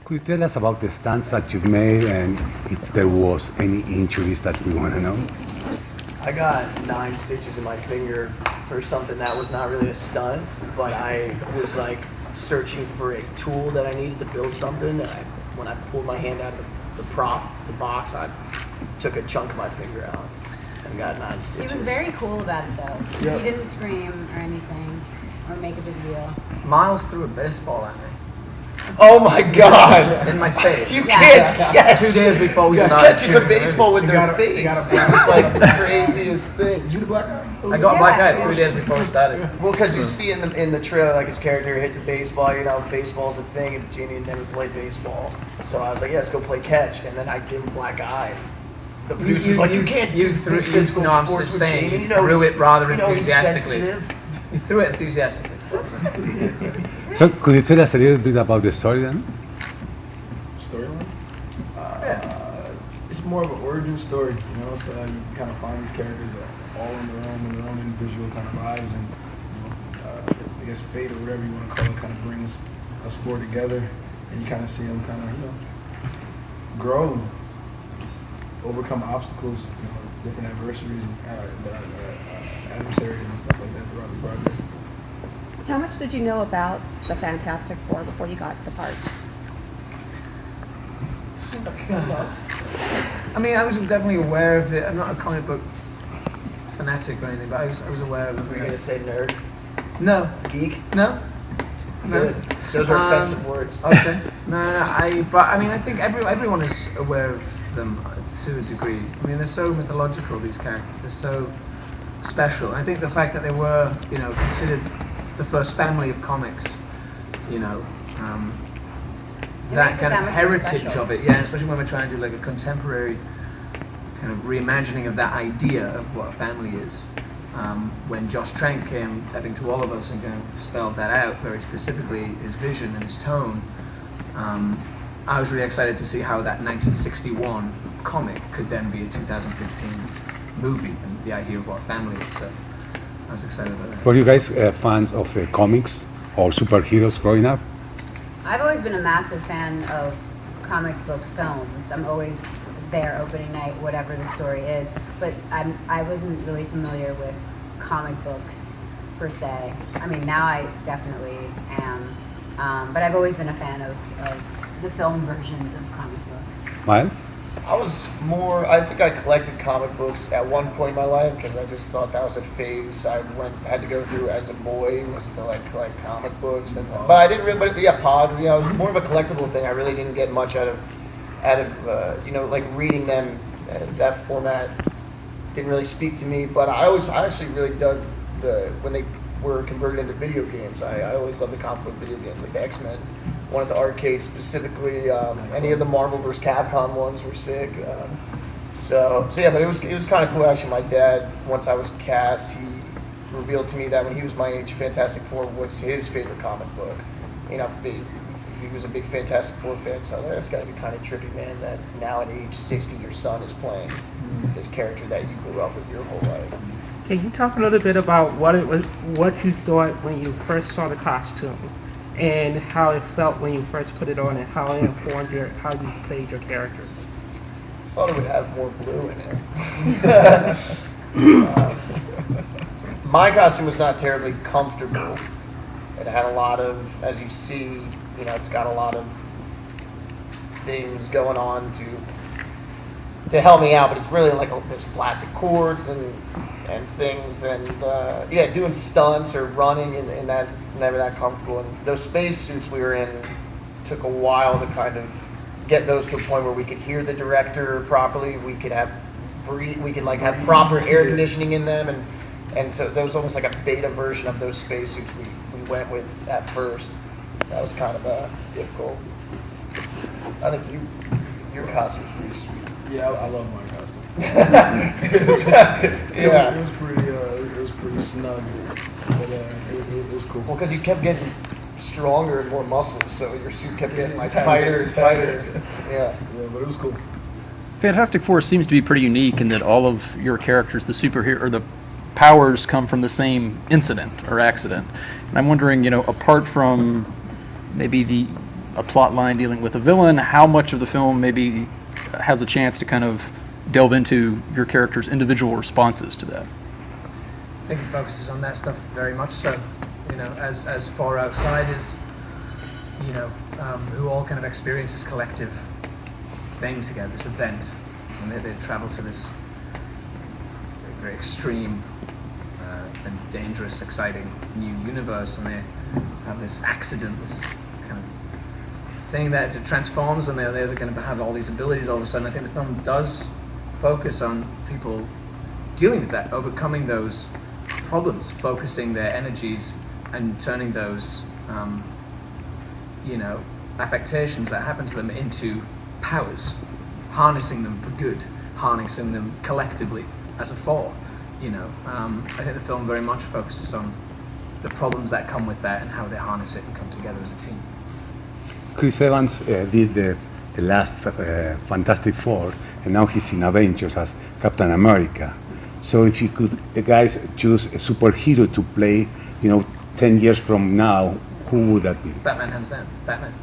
Could you tell us about the stunts that you've made and if there was any injuries that we want to know? I got 9 stitches in my finger for something that was not really a stunt, but I was like searching for a tool that I needed to build something, and when I pulled my hand out of the box, I took a chunk of my finger out and got 9 stitches. He was very cool about it though. Yep. He didn't scream or anything or make a big deal. Miles threw a baseball at me. Oh my God! In my face. You can't catch 2 days before we started. catches a baseball with their face. It's like the craziest thing. Did you the black guy? I got a black eye 3 days before we started. Well, because you see in the trailer, like his character hits a baseball, baseball's the thing, and Jamie had never played baseball. So I was like, yeah, let's go play catch, and then I give him black eye. The producer's like, you can't do physical no, I'm sports just with saying, Jamie. you threw it rather he's enthusiastically. sensitive. You threw it enthusiastically. So could you tell us a little bit about the story then? Storyline? Yeah. It's more of an origin story, so you kind of find these characters all in their own individual kind of lives, and I guess fate or whatever you want to call it kind of brings us four together, and you kind of see them kind of grow, overcome obstacles, different adversaries and stuff like that throughout the project. How much did you know about the Fantastic Four before you got the parts? I mean, I was definitely aware of it. I'm not a comic book fanatic or anything, but I was aware of it. Were you gonna say nerd? No. Geek? No. Good. Those are offensive words. Okay. No. I think everyone is aware of them to a degree. I mean, they're so mythological, these characters. They're so special. I think the fact that they were, considered the first family of comics, that kind of heritage of it, especially when we're trying to do like a contemporary kind of reimagining of that idea of what a family is. When Josh Trank came, I think, to all of us and kind of spelled that out very specifically, his vision and his tone, I was really excited to see how that 1961 comic could then be a 2015 movie and the idea of what a family is. So I was excited about that. Were you guys fans of the comics or superheroes growing up? I've always been a massive fan of comic book films. I'm always there opening night, whatever the story is. But I wasn't really familiar with comic books per se. I mean, now I definitely am. But I've always been a fan of the film versions of comic books. Miles? I think I collected comic books at one point in my life because I just thought that was a phase I had to go through as a boy, was to like collect comic books, but I didn't really. But yeah, Pod. It was more of a collectible thing. I really didn't get much out of like reading them. That format didn't really speak to me. But I actually really dug when they were converted into video games. I always loved the comic book video games, like the X-Men. One at the arcade specifically. Any of the Marvel vs. Capcom ones were sick. So yeah, but it was kind of cool actually. My dad, once I was cast, he revealed to me that when he was my age, Fantastic Four was his favorite comic book. He was a big Fantastic Four fan, so that's got to be kind of trippy, man. That now at age 60, your son is playing this character that you grew up with your whole life. Can you talk a little bit about what you thought when you first saw the costume, and how it felt when you first put it on, and how it informed how you played your characters? I thought it would have more blue in it. My costume was not terribly comfortable. It had a lot of, as you see, it's got a lot of things going on to help me out, but it's really like there's plastic cords and things, and doing stunts or running, and that's never that comfortable. And those space suits we were in took a while to kind of get those to a point where we could hear the director properly. We could have proper air conditioning in them, and so there was almost like a beta version of those space suits we went with at first. That was kind of difficult. I think your costume's pretty sweet. Yeah, I love my costume. Yeah. It was pretty snug, but it was cool. Well, because you kept getting stronger and more muscles, so your suit kept getting like tighter and tighter. Yeah, but it was cool. Fantastic Four seems to be pretty unique in that all of your characters, the superhero or the powers, come from the same incident or accident. And I'm wondering, apart from maybe a plot line dealing with a villain, how much of the film maybe has a chance to kind of delve into your character's individual responses to that? I think it focuses on that stuff very much so. You know, as far outside as, you know, who all kind of experience this collective thing together, this event, and they travel to this very extreme and dangerous, exciting new universe, and they have this accident, this kind of thing that transforms them. They're going to have all these abilities all of a sudden. I think the film does focus on people dealing with that, overcoming those problems, focusing their energies and turning those, you know, affectations that happen to them into powers, harnessing them for good, harnessing them collectively as a four. You know, I think the film very much focuses on the problems that come with that and how they harness it and come together as a team. Chris Evans did the last Fantastic Four, and now he's in Avengers as Captain America. So if you could, guys, choose a superhero to play, you know, 10 years from now, who would that be? Batman, hands down. Batman.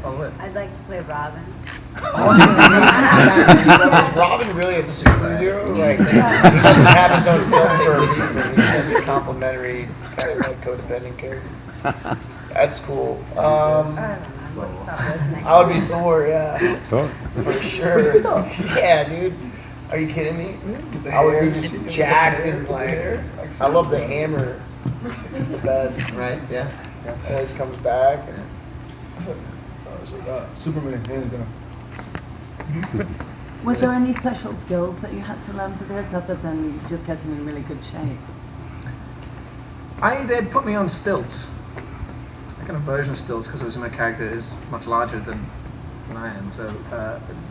All the way. I'd like to play Robin. Is Robin really a superhero? Like, he doesn't have his own film for a reason. He's such a complimentary, kind of like codependent character. That's cool. I don't know. Stop listening. I would be Thor, yeah. Thor? For sure. Yeah, dude. Are you kidding me? I would be just jacked and like, I love the hammer. It's the best. Right? Yeah. Always comes back. Superman, hands down. Was there any special skills that you had to learn for this other than just getting in really good shape? They put me on stilts. A kind of version of stilts, because obviously my character is much larger than I am. So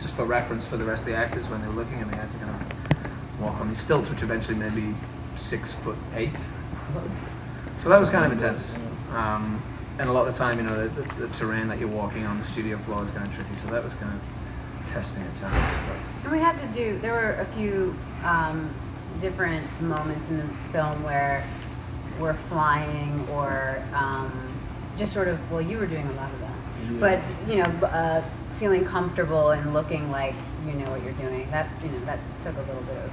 just for reference for the rest of the actors, when they were looking at me, I had to kind of walk on these stilts, which eventually made me 6'8". So that was kind of intense. And a lot of the time, you know, the terrain that you're walking on, the studio floor is kind of tricky. So that was kind of testing at times. And we had to do, there were a few different moments in the film where we're flying or just sort of, well, you were doing a lot of that. Yeah. But, you know, feeling comfortable and looking like you know what you're doing. That, you know, that took a little bit of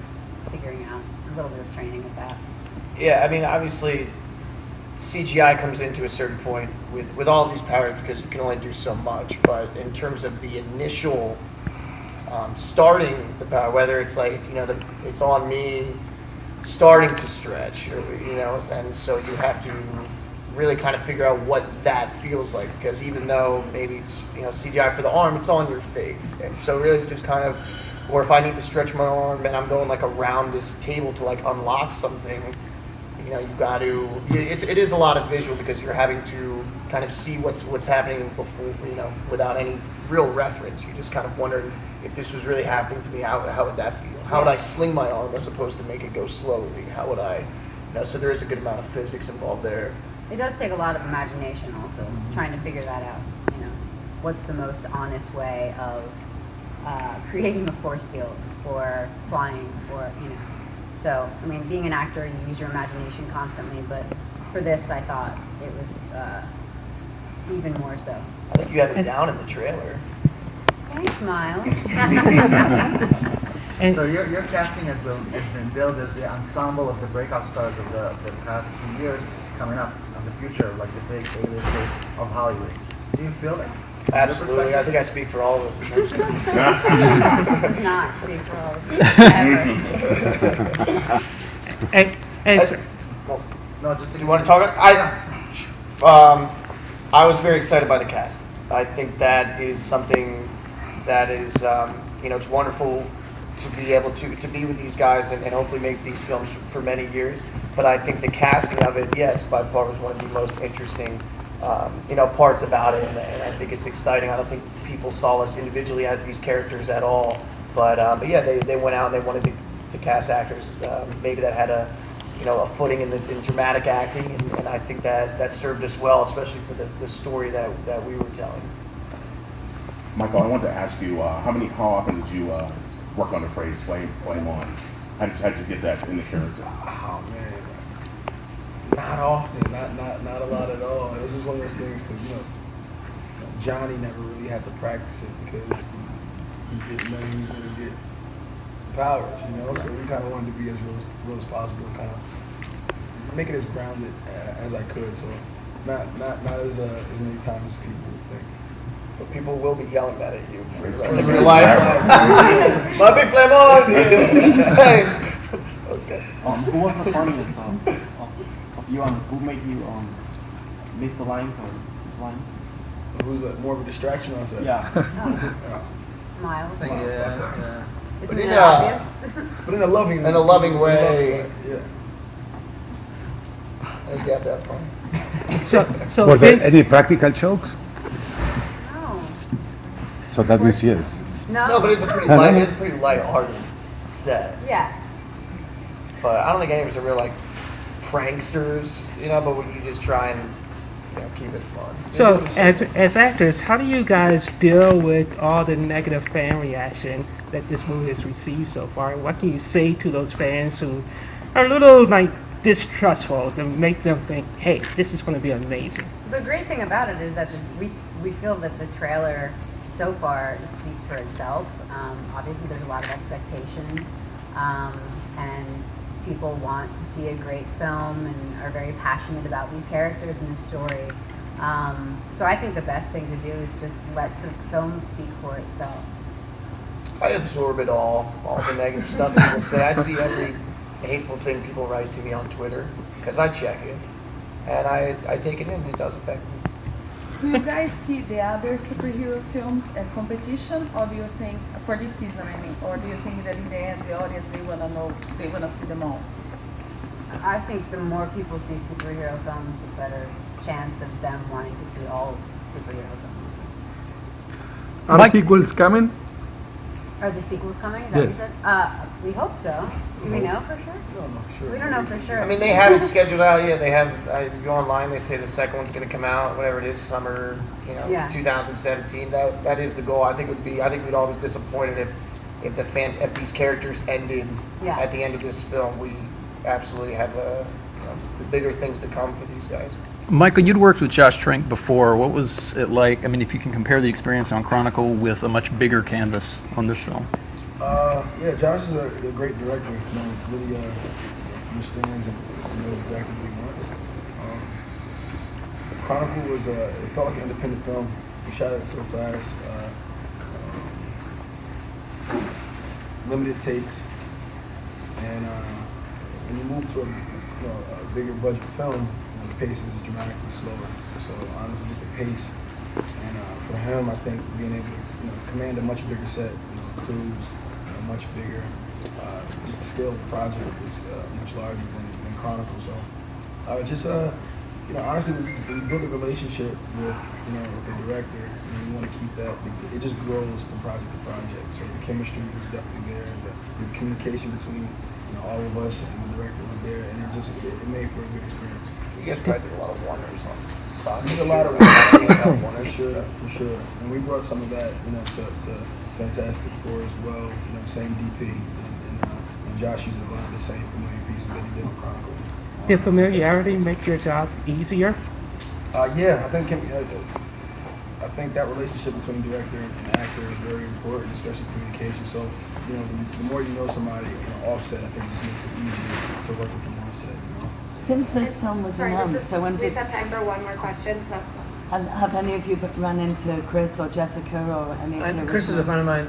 figuring out, a little bit of training with that. Yeah, I mean, obviously, CGI comes into a certain point with all of these powers because you can only do so much. But in terms of the initial starting the power, whether it's like, you know, it's on me starting to stretch, or, you know, and so you have to really kind of figure out what that feels like, because even though maybe it's, you know, CGI for the arm, it's on your face, and so really it's just kind of, or if I need to stretch my arm and I'm going like around this table to like unlock something, you know, you got to, it is a lot of visual because you're having to kind of see what's happening before, you know, without any real reference. You're just kind of wondering if this was really happening to me, how would that feel? How would I sling my arm as opposed to make it go slowly? How would I, you know, so there is a good amount of physics involved there. It does take a lot of imagination also, trying to figure that out, you know. What's the most honest way of creating a force field or flying or, you know. So, I mean, being an actor, you use your imagination constantly, but for this, I thought it was even more so. I think you have it down in the trailer. Thanks, Miles. And so your casting has been billed as the ensemble of the breakout stars of the past few years coming up in the future, like the big A-listers of Hollywood. Do you feel that? Absolutely. I think I speak for all of us. Does not speak for all of you, ever. No, just do you want to talk? I was very excited by the cast. I think that is something that is, you know, it's wonderful to be able to be with these guys and hopefully make these films for many years. But I think the casting of it, yes, by far was one of the most interesting, you know, parts about it. And I think it's exciting. I don't think people saw us individually as these characters at all. But yeah, they went out and they wanted to cast actors maybe that had a footing in dramatic acting, and I think that served us well, especially for the story that we were telling. Michael, I wanted to ask you, how often did you work on the phrase "flame on"? How did you get that in the character? Oh man, not often, not a lot at all. It was just one of those things because Johnny never really had to practice it because he didn't know he was going to get powers, you know. So we kind of wanted to be as real as possible, kind of make it as grounded as I could. So not as many times as people think. But people will be yelling that at you for the rest of your life. My big flame on! Okay. Who was the funniest of you, and who made you miss the lines or skip lines? Who's more of a distraction on set? Yeah. Miles. Yeah. Isn't But it obvious? But in a loving way. Yeah. I think you have to have fun. So Were there any practical jokes? No. So that means yes. No, but it's a pretty light-hearted set. Yeah. But I don't think any of us are real like pranksters, you know. But you just try and keep it fun. So, as actors, how do you guys deal with all the negative fan reaction that this movie has received so far? What can you say to those fans who are a little distrustful to make them think, hey, this is going to be amazing? The great thing about it is that we feel that the trailer so far speaks for itself. Obviously, there's a lot of expectation, and people want to see a great film and are very passionate about these characters and this story. So I think the best thing to do is just let the film speak for itself. I absorb it all the negative stuff people say. I see every hateful thing people write to me on Twitter because I check it and I take it in. It does affect me. Do you guys see the other superhero films as competition, or do you think, for this season I mean, or do you think that in the end the audience, they want to see them all? I think the more people see superhero films, the better chance of them wanting to see all superhero films. Are sequels coming? Are the sequels coming? Is that what you said? We hope so. Do we know for sure? We don't know for sure. I mean, they have it scheduled out. Yeah, they have. You go online. They say the second one's going to come out, whatever it is, summer, 2017. That is the goal. I think we'd all be disappointed if these characters ended at the end of this film. We absolutely have the bigger things to come for these guys. Michael, you'd worked with Josh Trank before. What was it like? I mean, if you can compare the experience on Chronicle with a much bigger canvas on this film. Yeah, Josh is a great director. Really understands and knows exactly what he wants. Chronicle was it felt like an independent film. We shot it so fast. Limited takes, and when you move to a bigger budget film, the pace is dramatically slower. So honestly, just the pace, and for him, I think being able to command a much bigger set, crews, much bigger. Just the scale of the project was much larger than Chronicle. So honestly, when you build a relationship with the director, you want to keep that. It just grows from project to project. So the chemistry was definitely there, and the communication between all of us and the director was there, and it made for a good experience. You guys probably did a lot of wonders on Chronicle. Did a lot of wonders, for sure. And we brought some of that, to Fantastic Four as well. Same DP, and Josh uses a lot of the same familiar pieces that he did on Chronicle. Did familiarity make your job easier? Yeah, I think that relationship between director and actor is very important, especially communication. So, the more you know somebody offset, I think it just makes it easier to work with them on set. Since this film was announced, I wanted we just have time for one more question. So have any of you run into Chris or Jessica or any of you? Chris is a friend of mine,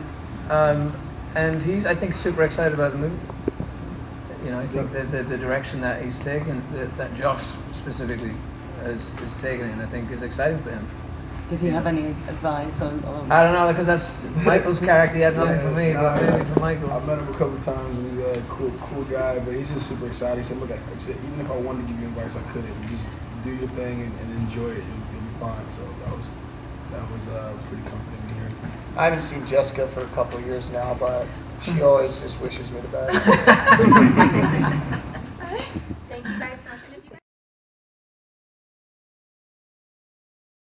and he's, I think, super excited about the movie. I think the direction that he's taken, that Josh specifically is taking it, I think is exciting for him. Did he have any advice on? I don't know, because that's Michael's character. He had nothing for me, but maybe for Michael. I've met him a couple of times, and he's a cool guy, but he's just super excited. He said, look, even if I wanted to give you advice, I couldn't. You just do your thing and enjoy it. You'll be fine. So that was pretty comforting to hear. I haven't seen Jessica for a couple of years now, but she always just wishes me the best.